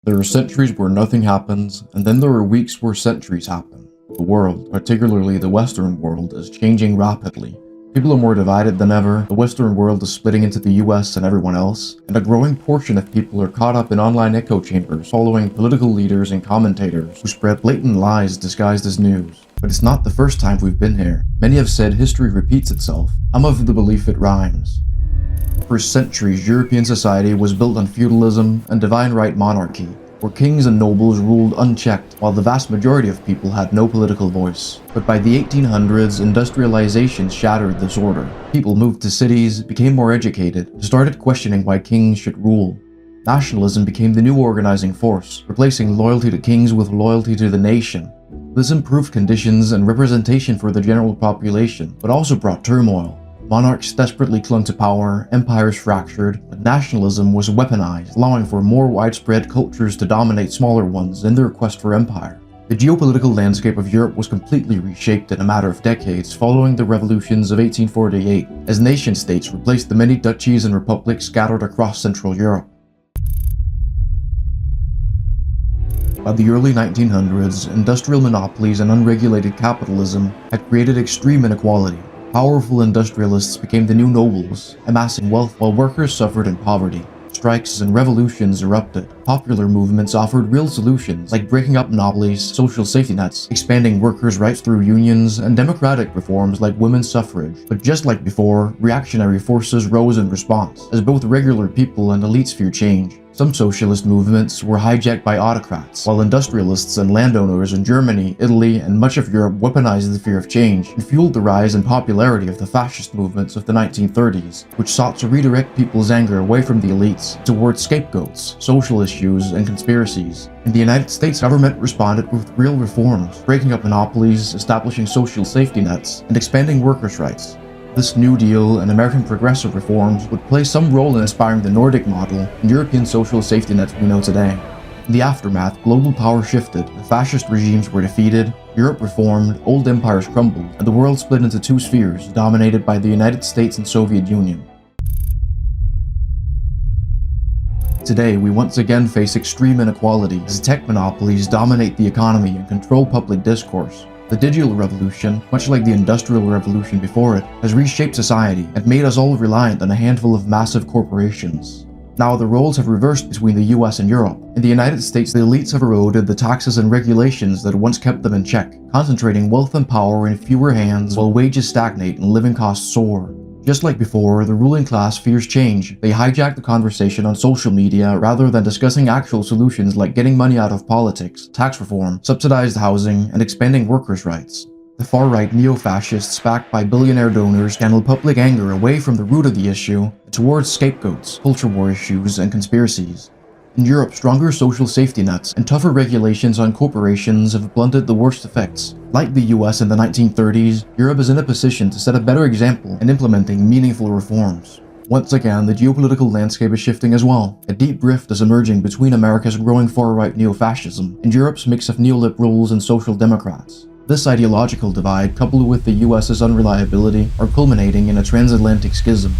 There are centuries where nothing happens, and then there are weeks where centuries happen. The world, particularly the Western world, is changing rapidly. People are more divided than ever, the Western world is splitting into the US and everyone else, and a growing portion of people are caught up in online echo chambers following political leaders and commentators who spread blatant lies disguised as news. But it's not the first time we've been here. Many have said history repeats itself. I'm of the belief it rhymes. For centuries, European society was built on feudalism and divine right monarchy, where kings and nobles ruled unchecked while the vast majority of people had no political voice. But by the 1800s, industrialization shattered this order. People moved to cities, became more educated, and started questioning why kings should rule. Nationalism became the new organizing force, replacing loyalty to kings with loyalty to the nation. This improved conditions and representation for the general population, but also brought turmoil. Monarchs desperately clung to power, empires fractured, but nationalism was weaponized, allowing for more widespread cultures to dominate smaller ones in their quest for empire. The geopolitical landscape of Europe was completely reshaped in a matter of decades following the revolutions of 1848, as nation-states replaced the many duchies and republics scattered across Central Europe. By the early 1900s, industrial monopolies and unregulated capitalism had created extreme inequality. Powerful industrialists became the new nobles, amassing wealth while workers suffered in poverty. Strikes and revolutions erupted. Popular movements offered real solutions, like breaking up monopolies, social safety nets, expanding workers' rights through unions, and democratic reforms like women's suffrage. But just like before, reactionary forces rose in response, as both regular people and elites feared change. Some socialist movements were hijacked by autocrats, while industrialists and landowners in Germany, Italy, and much of Europe weaponized the fear of change and fueled the rise in popularity of the fascist movements of the 1930s, which sought to redirect people's anger away from the elites towards scapegoats, social issues, and conspiracies. In the United States, government responded with real reforms, breaking up monopolies, establishing social safety nets, and expanding workers' rights. This New Deal and American progressive reforms would play some role in inspiring the Nordic model and European social safety nets we know today. In the aftermath, global power shifted, the fascist regimes were defeated, Europe reformed, old empires crumbled, and the world split into two spheres, dominated by the United States and Soviet Union. Today, we once again face extreme inequality as tech monopolies dominate the economy and control public discourse. The digital revolution, much like the industrial revolution before it, has reshaped society and made us all reliant on a handful of massive corporations. Now the roles have reversed between the US and Europe. In the United States, the elites have eroded the taxes and regulations that once kept them in check, concentrating wealth and power in fewer hands while wages stagnate and living costs soar. Just like before, the ruling class fears change. They hijack the conversation on social media rather than discussing actual solutions like getting money out of politics, tax reform, subsidized housing, and expanding workers' rights. The far-right neo-fascists backed by billionaire donors channel public anger away from the root of the issue towards scapegoats, culture war issues, and conspiracies. In Europe, stronger social safety nets and tougher regulations on corporations have blunted the worst effects. Like the US in the 1930s, Europe is in a position to set a better example in implementing meaningful reforms. Once again, the geopolitical landscape is shifting as well. A deep rift is emerging between America's growing far-right neo-fascism and Europe's mix of neoliberals and social democrats. This ideological divide, coupled with the US's unreliability, are culminating in a transatlantic schism.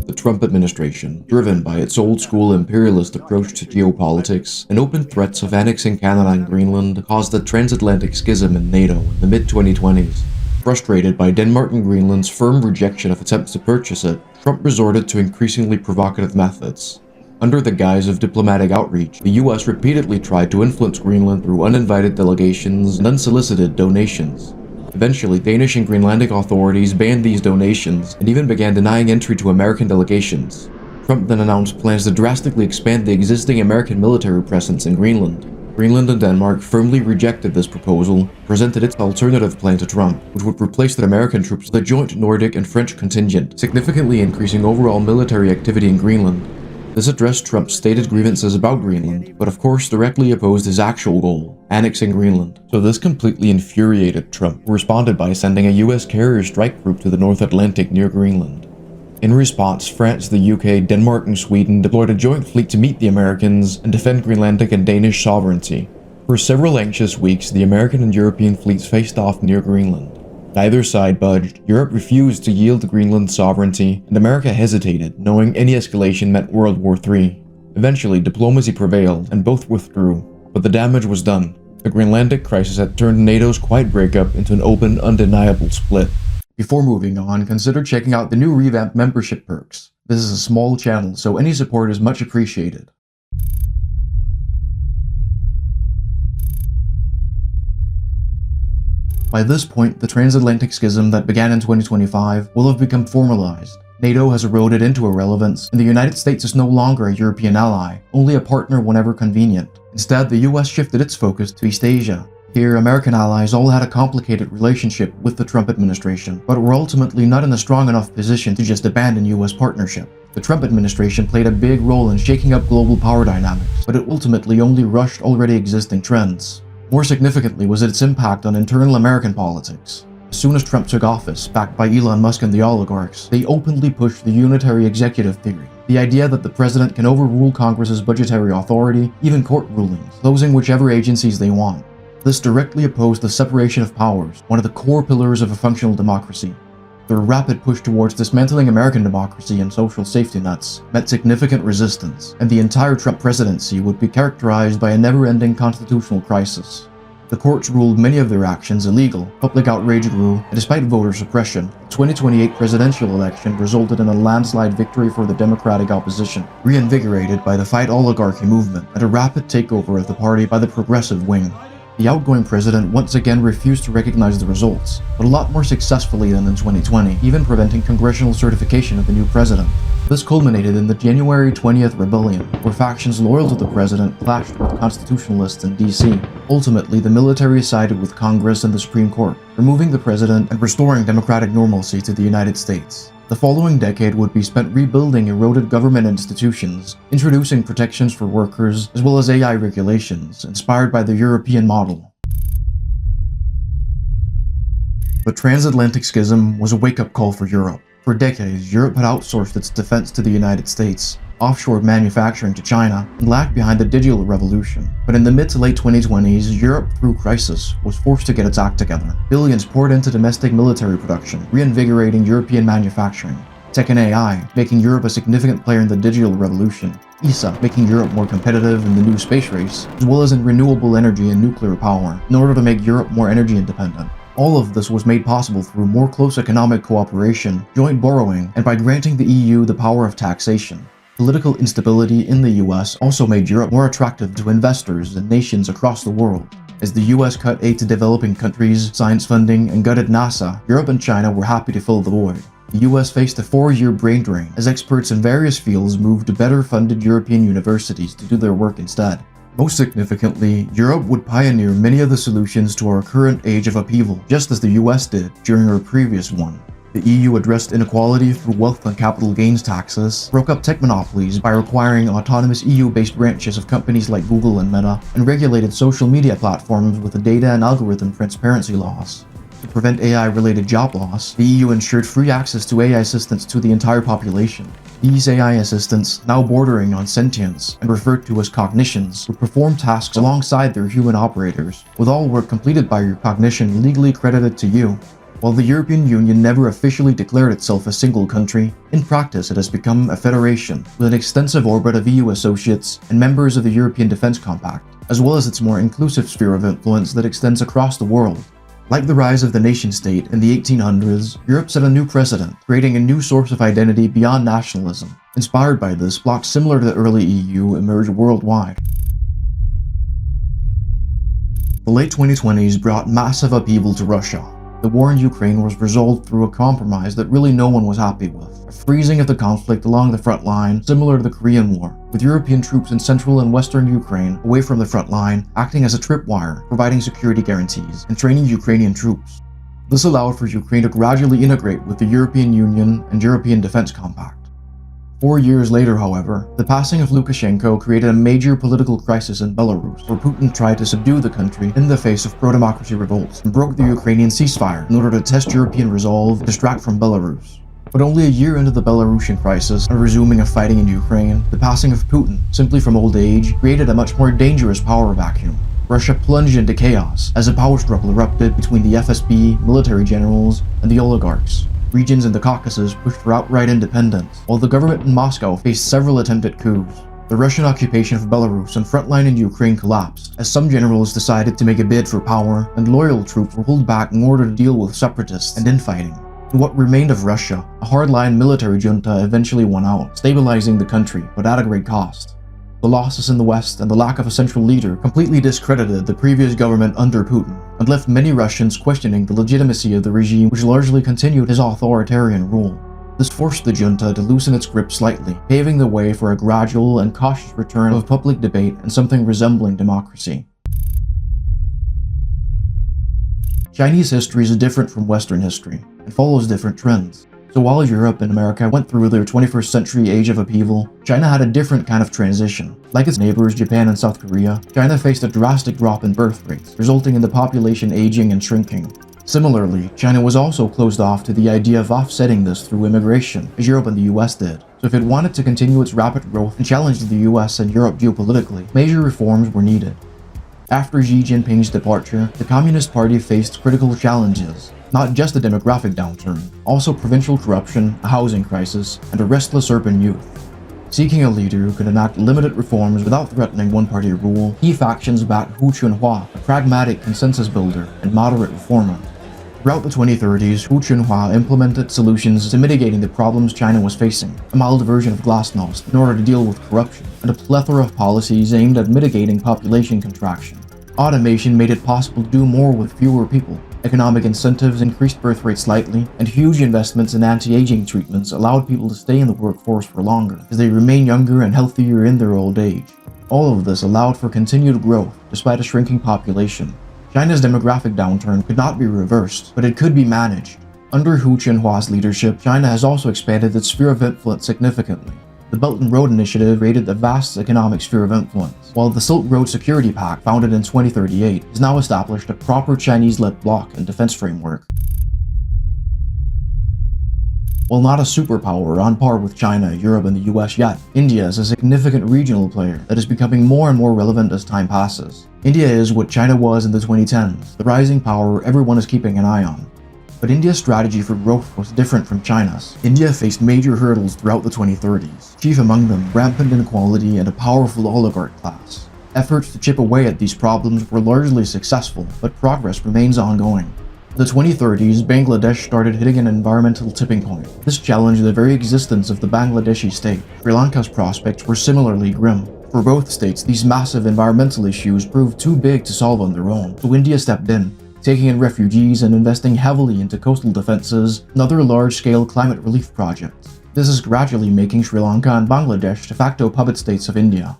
The Trump administration, driven by its old-school imperialist approach to geopolitics and open threats of annexing Canada and Greenland, caused the Transatlantic Schism in NATO in the mid-2020s. Frustrated by Denmark and Greenland's firm rejection of attempts to purchase it, Trump resorted to increasingly provocative methods. Under the guise of diplomatic outreach, the US repeatedly tried to influence Greenland through uninvited delegations and unsolicited donations. Eventually, Danish and Greenlandic authorities banned these donations and even began denying entry to American delegations. Trump then announced plans to drastically expand the existing American military presence in Greenland. Greenland and Denmark firmly rejected this proposal, presented its alternative plan to Trump, which would replace the American troops with a joint Nordic and French contingent, significantly increasing overall military activity in Greenland. This addressed Trump's stated grievances about Greenland, but of course directly opposed his actual goal, annexing Greenland. So this completely infuriated Trump, who responded by sending a US carrier strike group to the North Atlantic near Greenland. In response, France, the UK, Denmark, and Sweden deployed a joint fleet to meet the Americans and defend Greenlandic and Danish sovereignty. For several anxious weeks, the American and European fleets faced off near Greenland. Neither side budged. Europe refused to yield Greenland's sovereignty, and America hesitated, knowing any escalation meant World War III. Eventually, diplomacy prevailed, and both withdrew. But the damage was done. The Greenlandic Crisis had turned NATO's quiet breakup into an open, undeniable split. Before moving on, consider checking out the new revamped membership perks. This is a small channel, so any support is much appreciated. By this point, the Transatlantic Schism that began in 2025 will have become formalized. NATO has eroded into irrelevance, and the United States is no longer a European ally, only a partner whenever convenient. Instead, the US shifted its focus to East Asia. Here, American allies all had a complicated relationship with the Trump administration, but were ultimately not in a strong enough position to just abandon US partnership. The Trump administration played a big role in shaking up global power dynamics, but it ultimately only rushed already existing trends. More significantly was its impact on internal American politics. As soon as Trump took office, backed by Elon Musk and the oligarchs, they openly pushed the unitary executive theory, the idea that the president can overrule Congress's budgetary authority, even court rulings, closing whichever agencies they want. This directly opposed the separation of powers, one of the core pillars of a functional democracy. Their rapid push towards dismantling American democracy and social safety nets met significant resistance, and the entire Trump presidency would be characterized by a never-ending constitutional crisis. The courts ruled many of their actions illegal, public outrage grew, and despite voter suppression, the 2028 presidential election resulted in a landslide victory for the Democratic opposition, reinvigorated by the fight oligarchy movement and a rapid takeover of the party by the progressive wing. The outgoing president once again refused to recognize the results, but a lot more successfully than in 2020, even preventing congressional certification of the new president. This culminated in the January 20th rebellion, where factions loyal to the president clashed with constitutionalists in DC. Ultimately, the military sided with Congress and the Supreme Court, removing the president and restoring democratic normalcy to the United States. The following decade would be spent rebuilding eroded government institutions, introducing protections for workers, as well as AI regulations, inspired by the European model. The Transatlantic Schism was a wake-up call for Europe. For decades, Europe had outsourced its defense to the United States, offshored manufacturing to China, and lagged behind the digital revolution. But in the mid to late 2020s, Europe, through crisis, was forced to get its act together. Billions poured into domestic military production, reinvigorating European manufacturing. Tech and AI, making Europe a significant player in the digital revolution. ESA, making Europe more competitive in the new space race, as well as in renewable energy and nuclear power, in order to make Europe more energy independent. All of this was made possible through more close economic cooperation, joint borrowing, and by granting the EU the power of taxation. Political instability in the US also made Europe more attractive to investors and nations across the world. As the US cut aid to developing countries, science funding, and gutted NASA, Europe and China were happy to fill the void. The US faced a 4-year brain drain as experts in various fields moved to better funded European universities to do their work instead. Most significantly, Europe would pioneer many of the solutions to our current age of upheaval, just as the US did during our previous one. The EU addressed inequality through wealth and capital gains taxes, broke up tech monopolies by requiring autonomous EU-based branches of companies like Google and Meta, and regulated social media platforms with the data and algorithm transparency laws. To prevent AI-related job loss, the EU ensured free access to AI assistants to the entire population. These AI assistants, now bordering on sentience and referred to as cognitions, would perform tasks alongside their human operators, with all work completed by your cognition legally credited to you. While the European Union never officially declared itself a single country, in practice it has become a federation, with an extensive orbit of EU associates and members of the European Defence Compact, as well as its more inclusive sphere of influence that extends across the world. Like the rise of the nation-state in the 1800s, Europe set a new precedent, creating a new source of identity beyond nationalism. Inspired by this, blocs similar to the early EU emerged worldwide. The late 2020s brought massive upheaval to Russia. The war in Ukraine was resolved through a compromise that really no one was happy with. A freezing of the conflict along the front line, similar to the Korean War, with European troops in central and western Ukraine away from the front line, acting as a tripwire, providing security guarantees, and training Ukrainian troops. This allowed for Ukraine to gradually integrate with the European Union and European Defence Compact. 4 years later, however, the passing of Lukashenko created a major political crisis in Belarus, where Putin tried to subdue the country in the face of pro-democracy revolts and broke the Ukrainian ceasefire in order to test European resolve and distract from Belarus. But only a year into the Belarusian crisis and resuming of fighting in Ukraine, the passing of Putin, simply from old age, created a much more dangerous power vacuum. Russia plunged into chaos as a power struggle erupted between the FSB, military generals, and the oligarchs. Regions in the Caucasus pushed for outright independence, while the government in Moscow faced several attempted coups. The Russian occupation of Belarus and frontline in Ukraine collapsed, as some generals decided to make a bid for power, and loyal troops were pulled back in order to deal with separatists and infighting. In what remained of Russia, a hardline military junta eventually won out, stabilizing the country, but at a great cost. The losses in the West and the lack of a central leader completely discredited the previous government under Putin, and left many Russians questioning the legitimacy of the regime, which largely continued his authoritarian rule. This forced the junta to loosen its grip slightly, paving the way for a gradual and cautious return of public debate and something resembling democracy. Chinese history is different from Western history, and follows different trends. So while Europe and America went through their 21st century age of upheaval, China had a different kind of transition. Like its neighbors Japan and South Korea, China faced a drastic drop in birth rates, resulting in the population aging and shrinking. Similarly, China was also closed off to the idea of offsetting this through immigration, as Europe and the US did. So if it wanted to continue its rapid growth and challenge the US and Europe geopolitically, major reforms were needed. After Xi Jinping's departure, the Communist Party faced critical challenges. Not just a demographic downturn, also provincial corruption, a housing crisis, and a restless urban youth. Seeking a leader who could enact limited reforms without threatening one-party rule, key factions backed Hu Chunhua, a pragmatic consensus builder and moderate reformer. Throughout the 2030s, Hu Chunhua implemented solutions to mitigating the problems China was facing, a mild version of glasnost in order to deal with corruption, and a plethora of policies aimed at mitigating population contraction. Automation made it possible to do more with fewer people. Economic incentives increased birth rates slightly, and huge investments in anti-aging treatments allowed people to stay in the workforce for longer, as they remain younger and healthier in their old age. All of this allowed for continued growth, despite a shrinking population. China's demographic downturn could not be reversed, but it could be managed. Under Hu Chunhua's leadership, China has also expanded its sphere of influence significantly. The Belt and Road Initiative created a vast economic sphere of influence, while the Silk Road Security Pact, founded in 2038, has now established a proper Chinese-led bloc and defense framework. While not a superpower on par with China, Europe, and the US yet, India is a significant regional player that is becoming more and more relevant as time passes. India is what China was in the 2010s, the rising power everyone is keeping an eye on. But India's strategy for growth was different from China's. India faced major hurdles throughout the 2030s, chief among them rampant inequality and a powerful oligarch class. Efforts to chip away at these problems were largely successful, but progress remains ongoing. In the 2030s, Bangladesh started hitting an environmental tipping point. This challenged the very existence of the Bangladeshi state. Sri Lanka's prospects were similarly grim. For both states, these massive environmental issues proved too big to solve on their own, so India stepped in, taking in refugees and investing heavily into coastal defenses and other large-scale climate relief projects. This is gradually making Sri Lanka and Bangladesh de facto puppet states of India.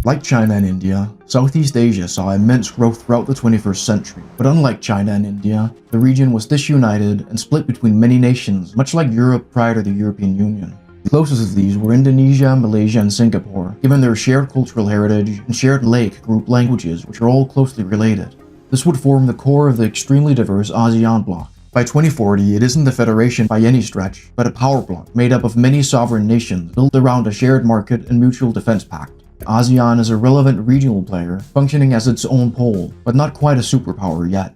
Like China and India, Southeast Asia saw immense growth throughout the 21st century, but unlike China and India, the region was disunited and split between many nations, much like Europe prior to the European Union. The closest of these were Indonesia, Malaysia, and Singapore, given their shared cultural heritage and shared lake group languages, which are all closely related. This would form the core of the extremely diverse ASEAN bloc. By 2040, it isn't a federation by any stretch, but a power bloc made up of many sovereign nations built around a shared market and mutual defense pact. ASEAN is a relevant regional player, functioning as its own pole, but not quite a superpower yet.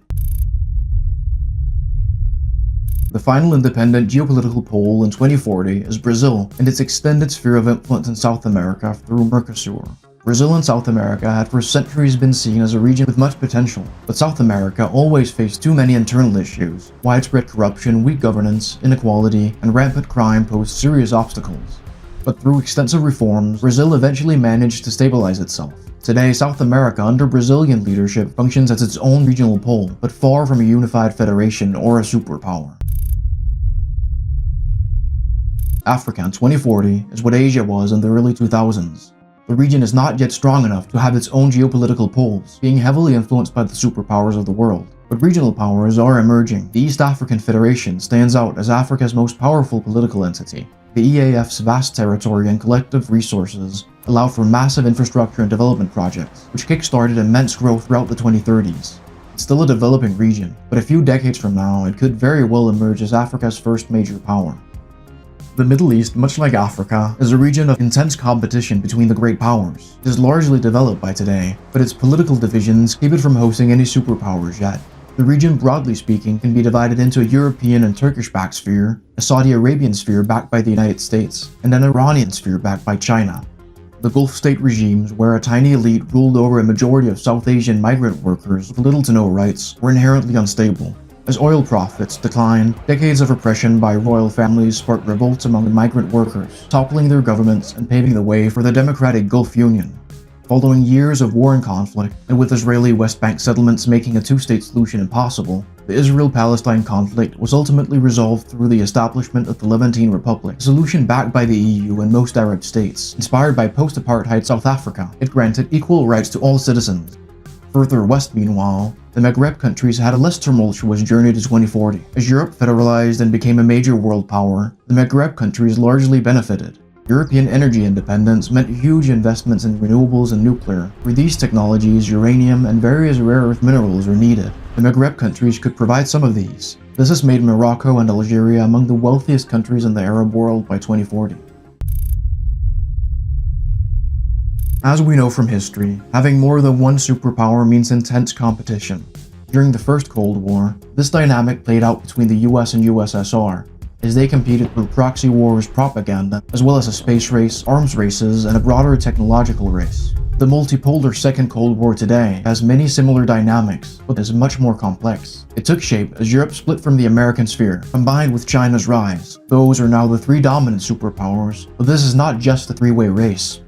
The final independent geopolitical pole in 2040 is Brazil and its extended sphere of influence in South America through Mercosur. Brazil and South America had for centuries been seen as a region with much potential, but South America always faced too many internal issues. Widespread corruption, weak governance, inequality, and rampant crime posed serious obstacles. But through extensive reforms, Brazil eventually managed to stabilize itself. Today, South America under Brazilian leadership functions as its own regional pole, but far from a unified federation or a superpower. Africa in 2040 is what Asia was in the early 2000s. The region is not yet strong enough to have its own geopolitical poles, being heavily influenced by the superpowers of the world. But regional powers are emerging. The East African Federation stands out as Africa's most powerful political entity. The EAF's vast territory and collective resources allow for massive infrastructure and development projects, which kickstarted immense growth throughout the 2030s. It's still a developing region, but a few decades from now, it could very well emerge as Africa's first major power. The Middle East, much like Africa, is a region of intense competition between the great powers. It is largely developed by today, but its political divisions keep it from hosting any superpowers yet. The region, broadly speaking, can be divided into a European and Turkish-backed sphere, a Saudi Arabian sphere backed by the United States, and an Iranian sphere backed by China. The Gulf state regimes, where a tiny elite ruled over a majority of South Asian migrant workers with little to no rights, were inherently unstable. As oil profits declined, decades of oppression by royal families sparked revolts among the migrant workers, toppling their governments and paving the way for the democratic Gulf Union. Following years of war and conflict, and with Israeli West Bank settlements making a two-state solution impossible, the Israel-Palestine conflict was ultimately resolved through the establishment of the Levantine Republic, a solution backed by the EU and most Arab states. Inspired by post-apartheid South Africa, it granted equal rights to all citizens. Further west, meanwhile, the Maghreb countries had a less tumultuous journey to 2040. As Europe federalized and became a major world power, the Maghreb countries largely benefited. European energy independence meant huge investments in renewables and nuclear. For these technologies, uranium and various rare earth minerals are needed. The Maghreb countries could provide some of these. This has made Morocco and Algeria among the wealthiest countries in the Arab world by 2040. As we know from history, having more than one superpower means intense competition. During the First Cold War, this dynamic played out between the US and USSR, as they competed through proxy wars, propaganda, as well as a space race, arms races, and a broader technological race. The multipolar Second Cold War today has many similar dynamics, but is much more complex. It took shape as Europe split from the American sphere, combined with China's rise. Those are now the three dominant superpowers, but this is not just a three-way race.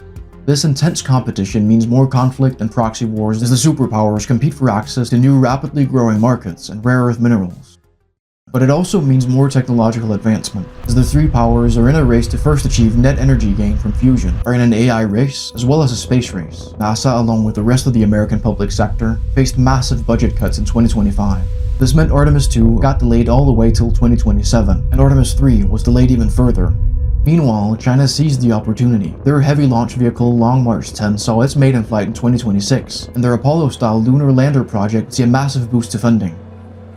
This intense competition means more conflict and proxy wars as the superpowers compete for access to new rapidly growing markets and rare earth minerals. But it also means more technological advancement, as the three powers are in a race to first achieve net energy gain from fusion, are in an AI race, as well as a space race. NASA, along with the rest of the American public sector, faced massive budget cuts in 2025. This meant Artemis 2 got delayed all the way till 2027, and Artemis 3 was delayed even further. Meanwhile, China seized the opportunity. Their heavy launch vehicle Long March 10 saw its maiden flight in 2026, and their Apollo-style lunar lander project would see a massive boost to funding.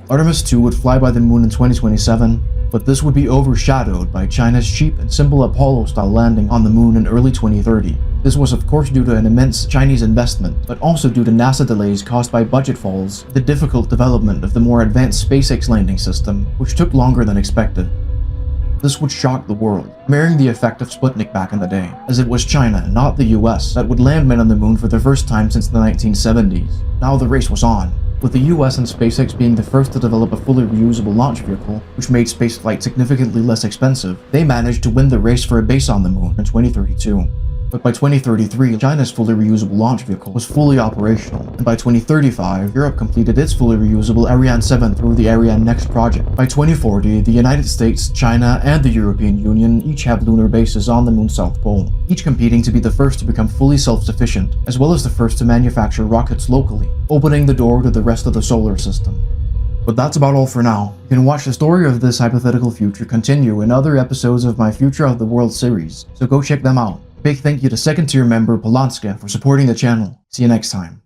Artemis 2 would fly by the moon in 2027, but this would be overshadowed by China's cheap and simple Apollo-style landing on the moon in early 2030. This was of course due to an immense Chinese investment, but also due to NASA delays caused by budget falls, the difficult development of the more advanced SpaceX landing system, which took longer than expected. This would shock the world, mirroring the effect of Sputnik back in the day, as it was China, not the US, that would land men on the moon for the first time since the 1970s. Now the race was on, with the US and SpaceX being the first to develop a fully reusable launch vehicle, which made spaceflight significantly less expensive. They managed to win the race for a base on the moon in 2032. But by 2033, China's fully reusable launch vehicle was fully operational, and by 2035, Europe completed its fully reusable Ariane 7 through the Ariane Next project. By 2040, the United States, China, and the European Union each have lunar bases on the moon's south pole, each competing to be the first to become fully self-sufficient, as well as the first to manufacture rockets locally, opening the door to the rest of the solar system. But that's about all for now. You can watch the story of this hypothetical future continue in other episodes of my Future of the World series, so go check them out. Big thank you to second tier member Polonska for supporting the channel. See you next time.